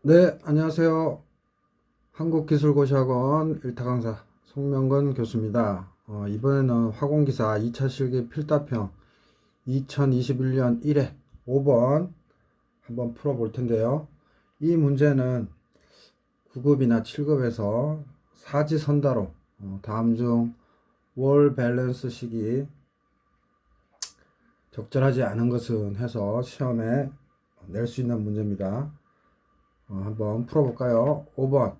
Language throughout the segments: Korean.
네, 안녕하세요. 한국기술고시학원 일타 강사 송명근 교수입니다. 이번에는 화공기사 2차 실기 필답형 2021년 1회 5번 한번 풀어볼 텐데요. 이 문제는 9급이나 7급에서 사지선다로 다음 중 월 밸런스 식이 적절하지 않은 것은 해서 시험에 낼 수 있는 문제입니다. 한번 풀어볼까요? 5번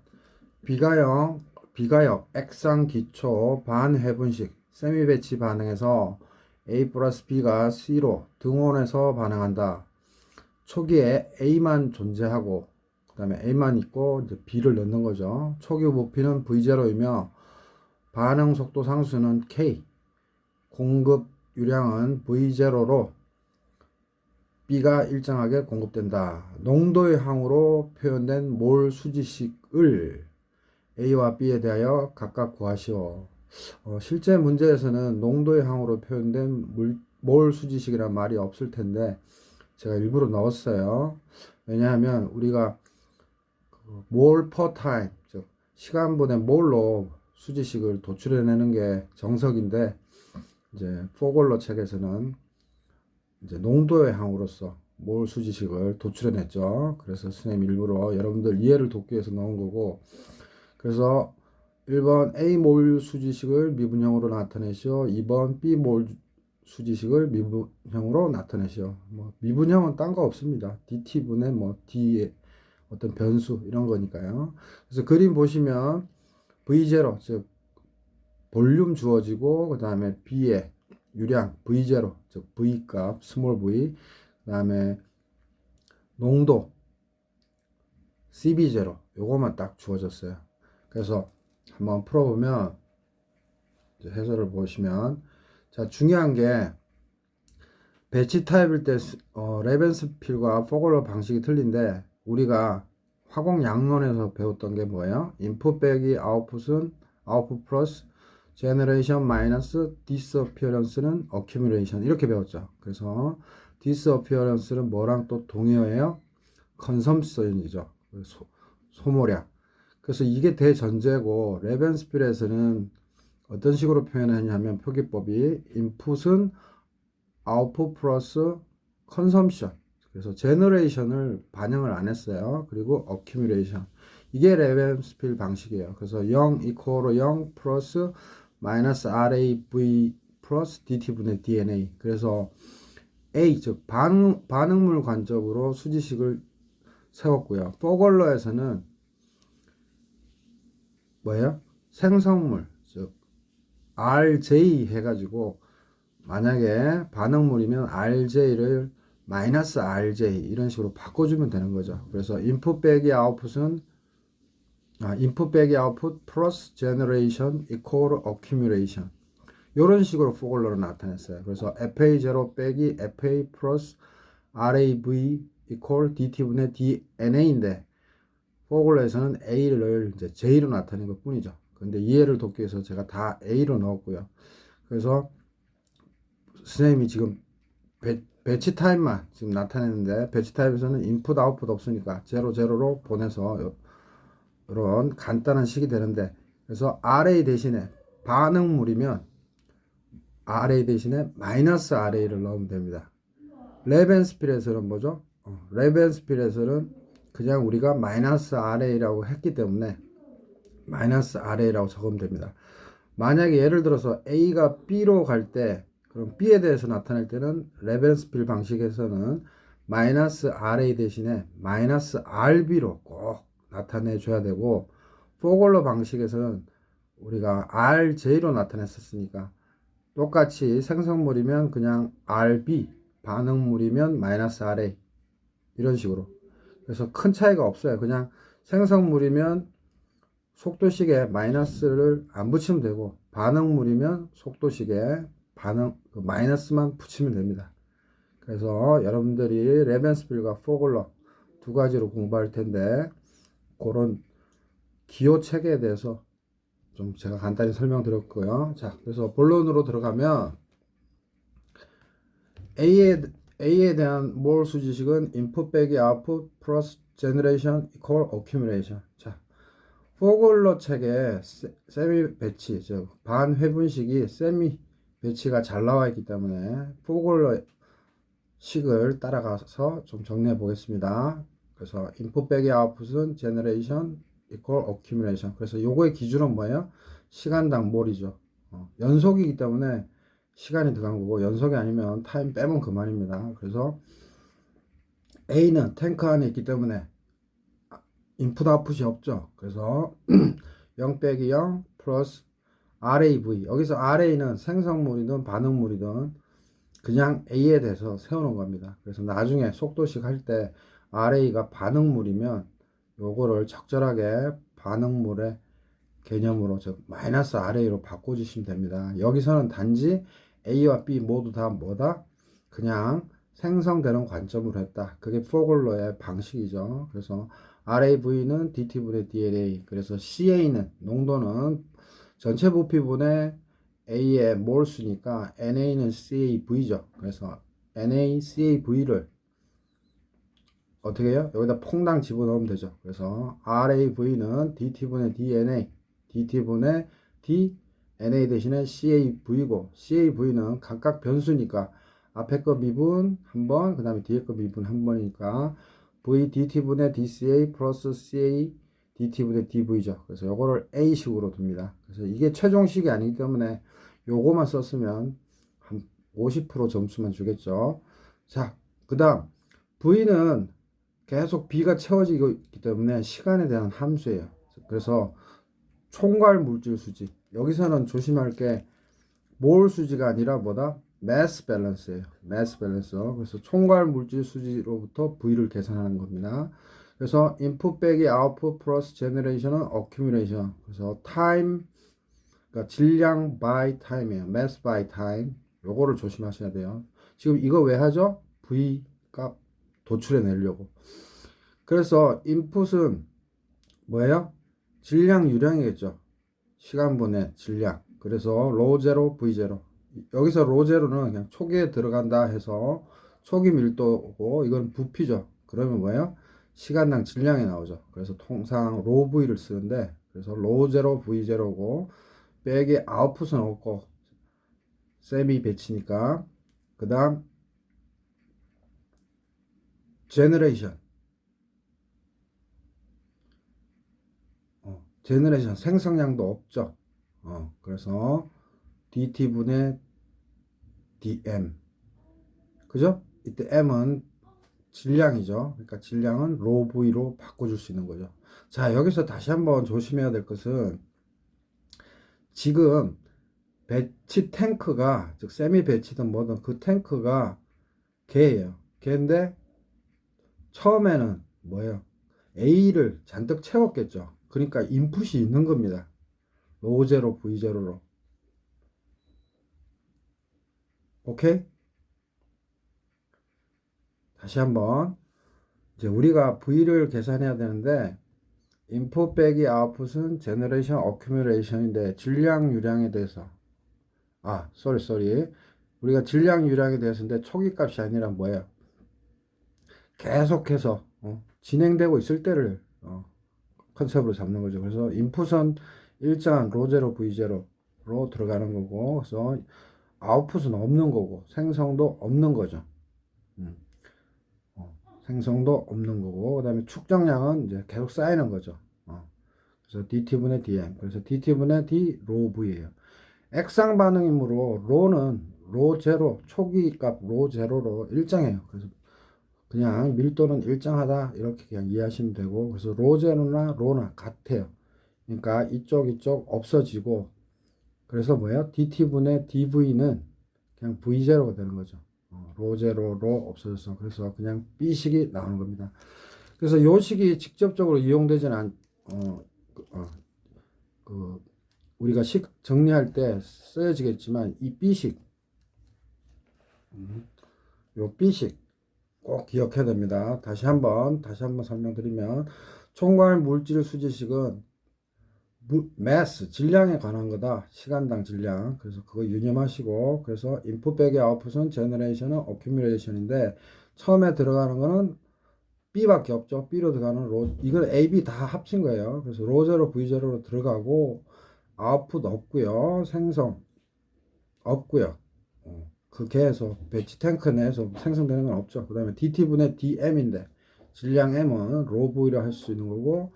비가역 액상 기초 반회분식 세미 배치 반응에서 A 플러스 B가 C로 등원해서 반응한다. 초기에 A만 존재하고 그 다음에 A만 있고 이제 B를 넣는 거죠. 초기 부피는 V0이며 반응 속도 상수는 K, 공급 유량은 V0로 B가 일정하게 공급된다. 농도의 항으로 표현된 몰 수지식을 A와 B에 대하여 각각 구하시오. 실제 문제에서는 농도의 항으로 표현된 몰 수지식이란 말이 없을 텐데 제가 일부러 넣었어요. 왜냐하면 우리가 몰 per time, 즉 시간분의 몰로 수지식을 도출해내는 게 정석인데 이제 포골러 책에서는 이제 농도의 항으로서 몰 수지식을 도출해냈죠. 그래서 선생님 일부러 여러분들 이해를 돕기 위해서 넣은 거고, 그래서 1번 A몰 수지식을 미분형으로 나타내시오. 2번 B몰 수지식을 미분형으로 나타내시오. 뭐 미분형은 딴 거 없습니다. dt분의 뭐 d의 어떤 변수 이런 거니까요. 그래서 그림 보시면 V0 즉 볼륨 주어지고 그 다음에 B의 유량 V0 즉 V 값 스몰 v 그 다음에 농도 CB0 요것만 딱 주어졌어요. 그래서 한번 풀어보면 이제 해설을 보시면 자 중요한 게 배치 타입일 때 레벤스필과 포글러 방식이 틀린데 우리가 화공 양론에서 배웠던 게 뭐예요? 인풋 빼기 아웃풋은 아웃풋 플러스 제너레이션 마이너스 디스어피어런스는 어큐뮬레이션 이렇게 배웠죠. 그래서 디스어피어런스는 뭐랑 또 동의어예요? 컨섬션이죠. 소모량. 그래서 이게 대전제고 레벤스필에서는 어떤 식으로 표현하냐면 표기법이 인풋은 아웃풋 플러스 컨섬션. 그래서 제너레이션을 반영을 안 했어요. 그리고 어큐뮬레이션. 이게 레벤스필 방식이에요. 그래서 0 이코로 0 플러스 마이너스 RAV 플러스 DT분의 DNA. 그래서 A 즉 반응물 관점으로 수지식을 세웠고요. 포걸러에서는 뭐예요? 생성물 즉 RJ 해가지고 만약에 반응물이면 RJ를 마이너스 RJ 이런 식으로 바꿔주면 되는 거죠. 그래서 인풋 빼기 아웃풋은 인풋 빼기 아웃풋 플러스 제너레이션 이퀄 어큐뮬레이션 이런 식으로 포글러로 나타냈어요. 그래서 FA0 빼기 FA 플러스 RAV 이퀄 DT분의 DNA인데 포글러에서는 A를 이제 J로 나타낸 것 뿐이죠. 근데 이해를 돕기 위해서 제가 다 A로 넣었고요. 그래서 선생님이 지금 배치 타입만 지금 나타내는데 배치 타입에서는 인풋 아웃풋 없으니까 제로 제로로 보내서 이런 간단한 식이 되는데 그래서 RA 대신에 반응물이면 RA 대신에 마이너스 RA를 넣으면 됩니다. 레벤스필에서는 뭐죠? 레벤스필에서는 그냥 우리가 마이너스 RA라고 했기 때문에 마이너스 RA라고 적으면 됩니다. 만약에 예를 들어서 A가 B로 갈 때 그럼 B에 대해서 나타낼 때는 레벤스필 방식에서는 마이너스 RA 대신에 마이너스 RB로 꼭 나타내 줘야 되고 포글러 방식에서는 우리가 RJ로 나타냈었으니까 똑같이 생성물이면 그냥 RB 반응물이면 마이너스 RA 이런 식으로 그래서 큰 차이가 없어요. 그냥 생성물이면 속도식에 마이너스를 안 붙이면 되고 반응물이면 속도식에 마이너스만 붙이면 됩니다. 그래서 여러분들이 레벤스필과 포글러 두 가지로 공부할 텐데 그런 기호 체계에 대해서 좀 제가 간단히 설명드렸고요. 자, 그래서 본론으로 들어가면 A에 대한 몰 수지식은 input 빼기 output 플러스 generation equal accumulation. 자, 포글러 책에 세미 배치, 즉 반회분식이 세미 배치가 잘 나와 있기 때문에 포글러 식을 따라가서 좀 정리해 보겠습니다. 그래서 input 빼기 output은 generation equal accumulation. 그래서 요거의 기준은 뭐예요? 시간당 몰이죠. 연속이기 때문에 시간이 들어간 거고, 연속이 아니면 타임 빼면 그만입니다. 그래서 A는 탱크 안에 있기 때문에 인풋 아웃풋이 없죠. 그래서 0 빼기 0 플러스 RAV. 여기서 RA는 생성물이든 반응물이든 그냥 A에 대해서 세우는 겁니다. 그래서 나중에 속도식 할 때 RA가 반응물이면 요거를 적절하게 반응물의 개념으로 즉 마이너스 RA로 바꿔주시면 됩니다. 여기서는 단지 A와 B 모두 다 뭐다? 그냥 생성되는 관점으로 했다. 그게 포글러의 방식이죠. 그래서 RAV는 DT분의 DNA. 그래서 CA는 농도는 전체 부피분의 A의 몰수니까 NA는 CAV죠. 그래서 NaCAV를 어떻게 해요? 여기다 퐁당 집어넣으면 되죠. 그래서 RAV는 DT분의 DNA, DT분의 DNA 대신에 CAV고, CAV는 각각 변수니까 앞에 거 미분 한 번, 그 다음에 뒤에 거 미분 한 번이니까 V DT분의 DCA 플러스 CA DT분의 DV죠. 그래서 요거를 A식으로 둡니다. 그래서 이게 최종식이 아니기 때문에 요거만 썼으면 한 50% 점수만 주겠죠. 자, 그 다음 V는 계속 B가 채워지고 있기 때문에 시간에 대한 함수예요. 그래서 총괄 물질 수지. 여기서는 조심할 게 몰 수지가 아니라 뭐다? 매스 밸런스예요. 매스 밸런스. 그래서 총괄 물질 수지로부터 V를 계산하는 겁니다. 그래서 input 빼기 output 플러스 generation은 accumulation. 그래서 time, 그러니까 질량 by time이에요. mass by time. 요거를 조심하셔야 돼요. 지금 이거 왜 하죠? V 값 도출해 내려고. 그래서 input은 뭐예요? 질량 유량이겠죠. 시간분의 질량. 그래서 로 제로 V 제로. 여기서 로 제로는 그냥 초기에 들어간다 해서 초기 밀도고 이건 부피죠. 그러면 뭐예요? 시간당 질량이 나오죠. 그래서 통상 로 V를 쓰는데 그래서 로 제로 V 제로고 빼기 아웃풋은 없고 세미 배치니까 그다음 제너레이션. 제너레이션 생성량도 없죠. 그래서 DT분의 DM. 그죠? 이때 M은 질량이죠. 그러니까 질량은 로 V로 바꿔줄 수 있는 거죠. 자, 여기서 다시 한번 조심해야 될 것은 지금 배치 탱크가, 즉 세미 배치든 뭐든 그 탱크가 개예요. 개인데 처음에는 뭐예요? A를 잔뜩 채웠겠죠. 그러니까 인풋이 있는 겁니다. 로 제로, V 제로로. 오케이? 다시 한번. 이제 우리가 V를 계산해야 되는데 인풋 빼기 아웃풋은 제너레이션 어큐뮬레이션인데 질량 유량에 대해서 쏘리 우리가 질량 유량에 대해서인데 초기 값이 아니라 뭐예요? 계속해서 진행되고 있을 때를 컨셉으로 잡는 거죠. 그래서 인풋은 일정한 로제로 V0로 들어가는 거고 그래서 아웃풋은 없는 거고 생성도 없는 거죠. 음. 생성도 없는 거고 그다음에 축적량은 이제 계속 쌓이는 거죠. 그래서 DT분의 DM. 그래서 DT분의 D 로 V예요. 액상 반응이므로 로는 로 제로 초기 값 로 제로로 일정해요. 그래서 그냥 밀도는 일정하다 이렇게 그냥 이해하시면 되고 그래서 로 제로나 로나 같아요. 그러니까 이쪽 없어지고 그래서 뭐예요? DT분의 DV는 그냥 V0가 되는 거죠. 로 제로로 없어져서 그래서 그냥 B식이 나오는 겁니다. 그래서 요 식이 직접적으로 이용되지는 그 우리가 식 정리할 때 쓰여지겠지만 이 B식 요 B식 꼭 기억해야 됩니다. 다시 한번 설명드리면 총괄 물질 수지식은 매스 질량에 관한 거다. 시간당 질량. 그래서 그거 유념하시고, 그래서 인풋 빼기 아웃풋은 제너레이션은 어큐뮬레이션인데 처음에 들어가는 거는 B밖에 없죠. B로 들어가는 이건 A, B 다 합친 거예요. 그래서 로0 V0로 들어가고 아웃풋 없고요. 생성 없고요. 계속 배치 탱크 내에서 생성되는 건 없죠. 그 다음에 DT분의 DM인데 질량 M은 로 V로 할 수 있는 거고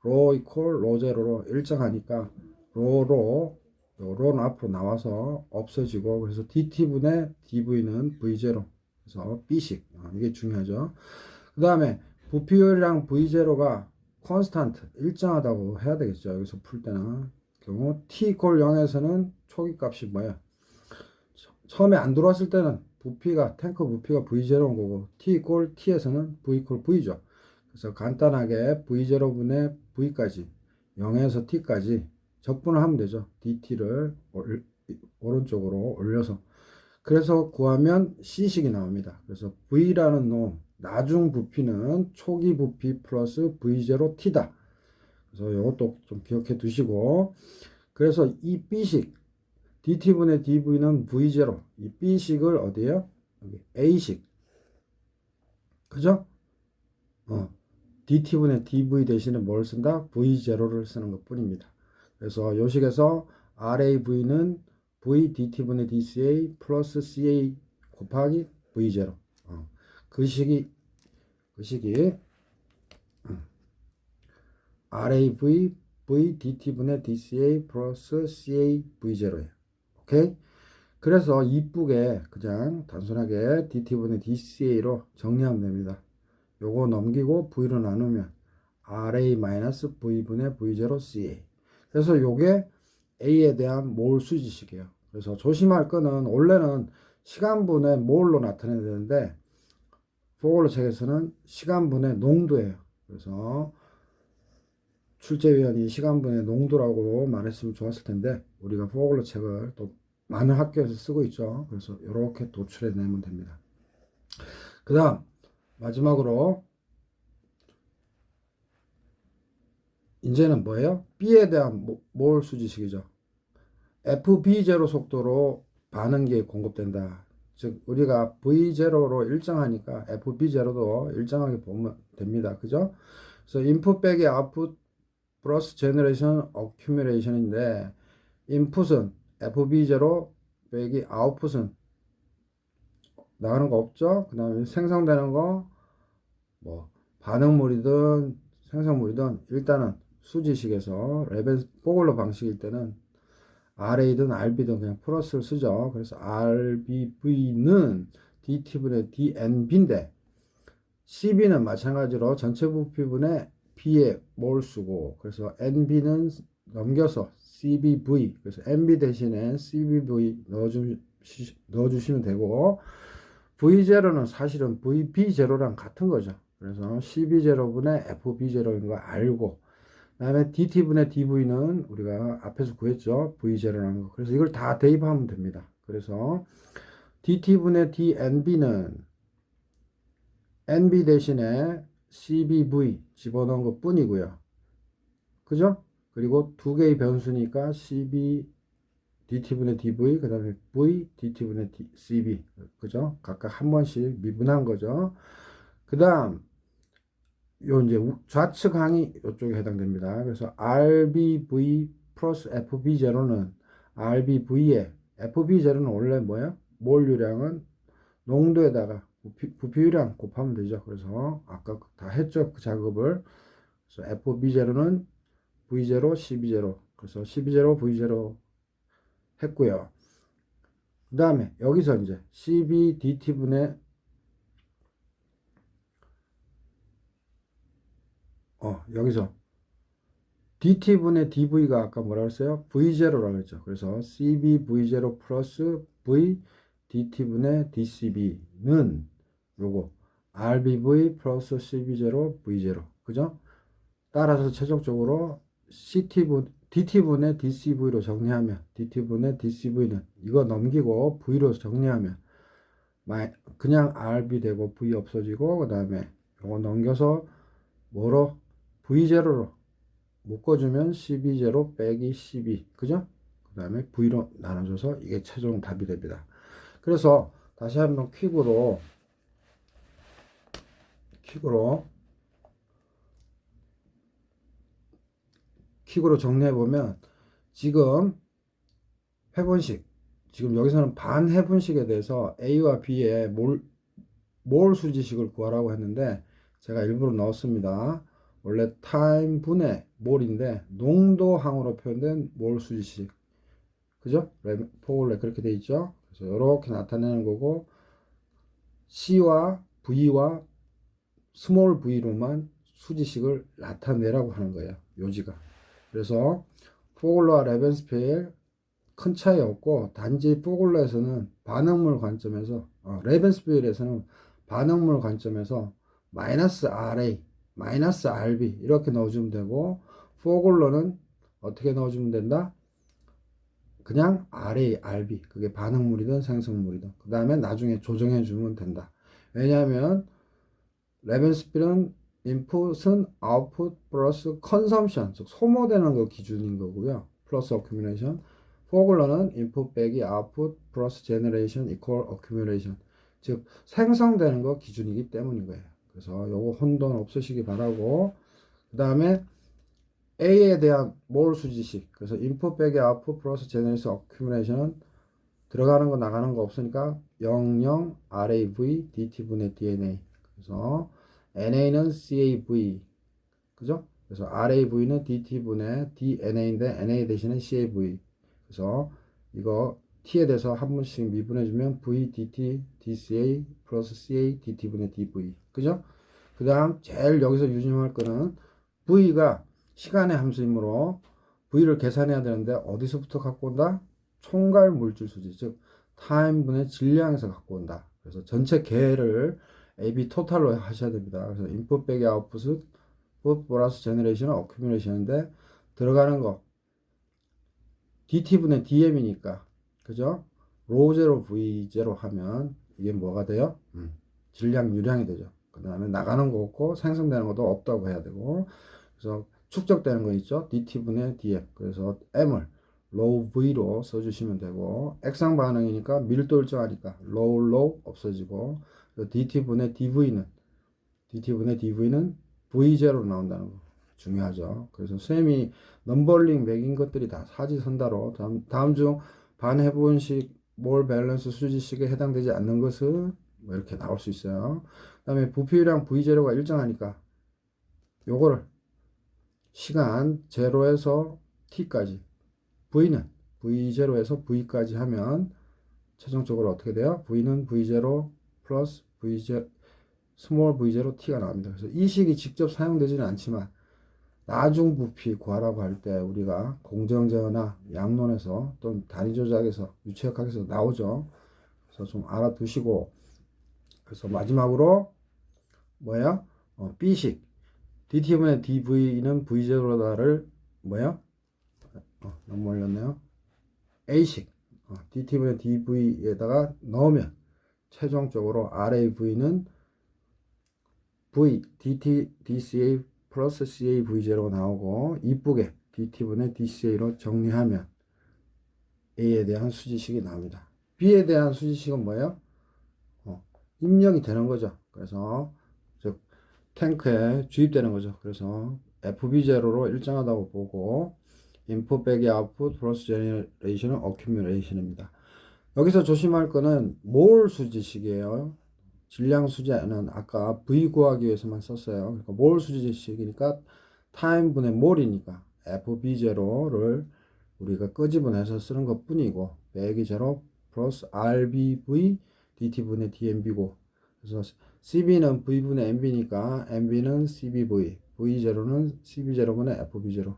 로 이퀄 로 제로로 일정하니까 로는 앞으로 나와서 없어지고 그래서 DT분의 DV는 V0 그래서 B식 이게 중요하죠. 그 다음에 부피율이랑 V0가 콘스탄트 일정하다고 해야 되겠죠. 여기서 풀 때는 경우 T 이퀄 0에서는 초기 값이 뭐야? 처음에 안 들어왔을 때는 부피가 탱크 부피가 V0인 거고 T 이퀄 T에서는 V 이퀄 V죠. 그래서 간단하게 V0분의 V까지 0에서 T까지 적분을 하면 되죠. DT를 오른쪽으로 올려서 그래서 구하면 C식이 나옵니다. 그래서 V라는 놈 나중 부피는 초기 부피 플러스 V0T다. 그래서 이것도 좀 기억해 두시고 그래서 이 B식 DT분의 DV는 V0 이 B식을 어디에요? 여기 A식 그죠? DT분의 DV 대신에 뭘 쓴다? V0를 쓰는 것 뿐입니다. 그래서 요식에서 RAV는 V DT분의 DCA 플러스 CA 곱하기 V0 그 식이 RAV V DT분의 DCA 플러스 CA V0예요. 오케이? 그래서 이쁘게 그냥 단순하게 DT분의 DCA로 정리하면 됩니다. 요거 넘기고 V로 나누면 RA-V분의 V0 CA. 그래서 요게 A에 대한 몰 수지식이에요. 그래서 조심할 거는 원래는 시간분의 몰로 나타내야 되는데 포글러 책에서는 시간분의 농도예요. 그래서 출제위원이 시간분의 농도라고 말했으면 좋았을 텐데 우리가 포글러 책을 또 많은 학교에서 쓰고 있죠. 그래서 이렇게 도출해 내면 됩니다. 그 다음 마지막으로 이제는 뭐예요? B에 대한 몰 수지식이죠. FB0 속도로 반응기에 공급된다. 즉 우리가 V0로 일정하니까 FB0도 일정하게 보면 됩니다. 그죠? 그래서 인풋 빼기 아웃풋 플러스 제너레이션 어큐뮬레이션인데 인풋은 FB0 빼기 아웃풋은 나가는 거 없죠? 그 다음에 생성되는 거 뭐 반응물이든 생성물이든 일단은 수지식에서 레벨 포글러 방식일 때는 RA든 RB든 그냥 플러스를 쓰죠. 그래서 RBV는 DT분의 DNB인데 CB는 마찬가지로 전체 부피분의 B에 몰 쓰고 그래서 NB는 넘겨서 CBV 그래서 NB 대신에 CBV 넣어주시면 되고 V0는 사실은 VB0랑 같은 거죠. 그래서 CB0분의 FB0인 거 알고 그 다음에 DT분의 DV는 우리가 앞에서 구했죠. V0라는 거. 그래서 이걸 다 대입하면 됩니다. 그래서 DT분의 DNB는 NB 대신에 CBV 집어넣은 것 뿐이고요. 그죠? 그리고 두 개의 변수니까 CB DT분의 DV 그 다음에 V DT분의 CB 그죠? 각각 한 번씩 미분한 거죠. 그 다음 요 이제 좌측 항이 이쪽에 해당됩니다. 그래서 RBV 플러스 FB0는 RBV에 FB0는 원래 뭐야? 몰유량은 농도에다가 부피유량 곱하면 되죠. 그래서 아까 다 했죠. 그 작업을. 그래서 FB0는 V0, CB0. 그래서 CB0, V0 했고요. 그 다음에 여기서 이제 CBDT분의 여기서 DT분의 DV가 아까 뭐라 그랬어요? V0라고 했죠. 그래서 CBV0 플러스 V DT분의 DCB는 요거 RBV 플러스 CB0 V0 그죠? 따라서 최종적으로 DT분의 DCV로 정리하면 DT분의 DCV는 이거 넘기고 V로 정리하면 그냥 RB 되고 V 없어지고 그 다음에 요거 넘겨서 뭐로 V0로 묶어주면 12제로 빼기 12. 그죠? 그 다음에 V로 나눠줘서 이게 최종 답이 됩니다. 그래서 다시 한번 퀵으로 정리해보면 지금 해본식, 지금 여기서는 반해본식에 대해서 A와 B의 몰 수지식을 구하라고 했는데 제가 일부러 넣었습니다. 원래 타임 분의 몰인데 농도항으로 표현된 몰 수지식. 그죠? 포울레 그렇게 돼 있죠? 그래서 이렇게 나타내는 거고 C와 V와 스몰 v로만 수지식을 나타내라고 하는 거예요. 요지가. 그래서 포글러와 레벤스피엘 큰 차이 없고 단지 포글러에서는 반응물 관점에서 레벤스피엘에서는 반응물 관점에서 마이너스 RA, 마이너스 RB 이렇게 넣어주면 되고 포글러는 어떻게 넣어주면 된다? 그냥 RA, RB 그게 반응물이든 생성물이든 그 다음에 나중에 조정해 주면 된다. 왜냐하면 레벤스필은 인풋은 아웃풋 플러스 컨섬션, 즉 소모되는 거 기준인 거고요. 플러스 어큐뮬레이션. 포글러는 인풋 빼기 아웃풋 플러스 제너레이션 이퀄 어큐뮬레이션, 즉 생성되는 거 기준이기 때문인 거예요. 그래서 요거 혼돈 없으시기 바라고. 그 다음에 A에 대한 몰 수지식. 그래서 인풋 빼기 아웃풋 플러스 제너레이션 어큐뮬레이션은 들어가는 거 나가는 거 없으니까 00 RAV DT분의 DNA. 그래서 NA는 CAV. 그죠? 그래서 RAV는 DT분의 DNA인데 NA 대신에 CAV. 그래서 이거 T에 대해서 한 번씩 미분해주면 V, DT, DCA 플러스 CA, DT분의 DV. 그죠? 그 다음 제일 여기서 유념할 거는 V가 시간의 함수이므로 V를 계산해야 되는데 어디서부터 갖고 온다? 총괄 물질 수지, 즉 타임분의 질량에서 갖고 온다. 그래서 전체 계를 AB 토탈로 하셔야 됩니다. 그래서 인풋 빼기 아웃풋은 플러스 제너레이션은 어큐뮬레이션인데 들어가는 거 DT분의 DM이니까 그죠? 로제로 V0 하면 이게 뭐가 돼요? 질량 유량이 되죠. 그 다음에 나가는 거 없고 생성되는 것도 없다고 해야 되고, 그래서 축적되는 거 있죠? DT분의 DM. 그래서 M을 low V로 써주시면 되고, 액상 반응이니까 밀도 일정하니까 low 없어지고, DT분의 DV는 V0로 나온다는 거 중요하죠. 그래서 쌤이 넘버링 매긴 것들이 다 사지선다로 다음 중 반해분식 몰 밸런스 수지식에 해당되지 않는 것은 뭐 이렇게 나올 수 있어요. 그 다음에 부피유량 V0가 일정하니까 요거를 시간 0에서 t까지 V는 V0에서 V까지 하면 최종적으로 어떻게 돼요? V는 V0 플러스 V0 스몰 V0 T가 나옵니다. 그래서 이 식이 직접 사용되지는 않지만 나중 부피 구하라고 할 때 우리가 공정제어나 양론에서 또는 단위 조작에서 유체역학에서 나오죠. 그래서 좀 알아두시고, 그래서 마지막으로 뭐야? B식 DT분의 DV는 V0다를 뭐야? 너무 올렸네요. A식 DT분의 DV에다가 넣으면 최종적으로 RAV는 V, DT, DCA 플러스 CA V0가 나오고 이쁘게 DT분의 DCA로 정리하면 A에 대한 수지식이 나옵니다. B에 대한 수지식은 뭐예요? 입력이 되는 거죠. 그래서 즉 탱크에 주입되는 거죠. 그래서 FB0로 일정하다고 보고 인풋 빼기 아웃풋 플러스 제너레이션은 어큐뮬레이션입니다. 여기서 조심할 거는 몰 수지식이에요. 질량 수지는 아까 V 구하기 위해서만 썼어요. 그러니까 몰 수지식이니까 타임분의 몰이니까 FB0를 우리가 끄집어내서 쓰는 것 뿐이고 빼기 0 플러스 RBV DT분의 DMB고, 그래서 CB는 V분의 MB니까 MB는 CBV, V0는 CB0분의 FB0, 그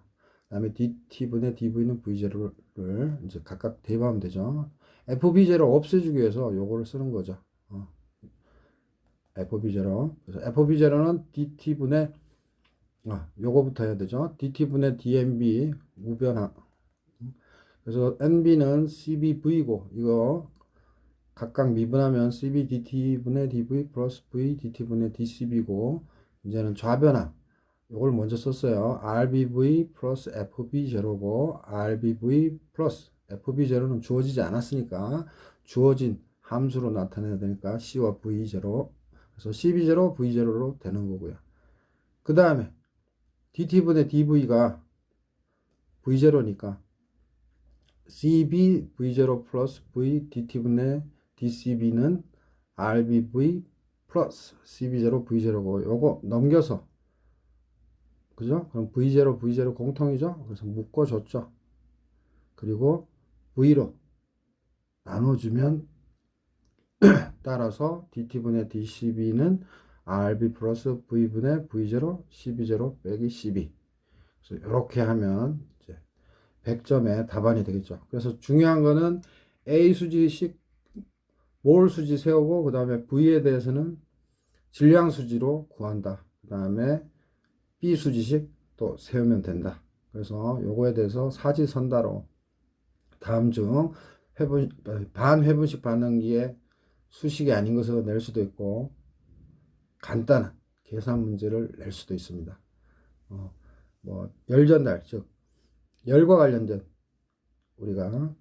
다음에 DT분의 DV는 V0를 이제 각각 대입하면 되죠. FB0 없애주기 위해서 요거를 쓰는 거죠. FB0. 그래서 FB0는 DT분의 요거부터 해야 되죠. DT분의 DMB 우변항. 그래서 NB는 CBV고 이거 각각 미분하면 CBDT분의 DV 플러스 V DT분의 DCB고, 이제는 좌변항 요걸 먼저 썼어요. RBV 플러스 FB0고 RBV 플러스 FB0는 주어지지 않았으니까 주어진 함수로 나타내야 되니까 C와 V0 그래서 CB0 V0로 되는 거고요. 그 다음에 DT분의 DV가 V0니까 CB V0 플러스 V DT분의 DCB는 RBV 플러스 CB0 V0고 요거 넘겨서 그죠? 그럼 V0 V0 공통이죠? 그래서 묶어줬죠. 그리고 V로 나눠주면 따라서 DT분의 DCB는 RB 플러스 V분의 V0 CB0 빼기 CB 그래서 이렇게 하면 이제 100점의 답안이 되겠죠. 그래서 중요한 거는 A 수지식 몰 수지 세우고 그 다음에 V에 대해서는 질량 수지로 구한다. 그 다음에 B 수지식 또 세우면 된다. 그래서 요거에 대해서 사지선다로 다음 중 반회분식 반응기의 수식이 아닌 것을 낼 수도 있고 간단한 계산 문제를 낼 수도 있습니다. 뭐 열전달 즉 열과 관련된 우리가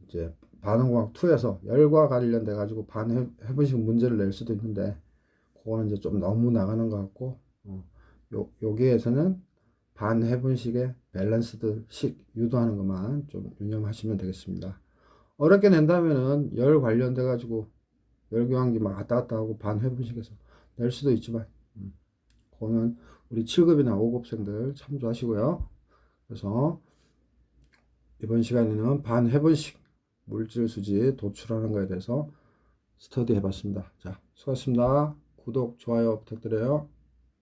이제 반응공학 2에서 열과 관련돼 가지고 반회분식 문제를 낼 수도 있는데 그거는 이제 좀 너무 나가는 것 같고 여기에서는 반해분식의 밸런스드식 유도하는 것만 좀 유념하시면 되겠습니다. 어렵게 낸다면은 열 관련돼 가지고 열교환기 막 왔다 갔다 하고 반해분식에서 낼 수도 있지만 그거는 우리 7급이나 5급생들 참조하시고요. 그래서 이번 시간에는 반해분식 물질 수지 도출하는 것에 대해서 스터디 해봤습니다. 자, 수고하셨습니다. 구독, 좋아요 부탁드려요.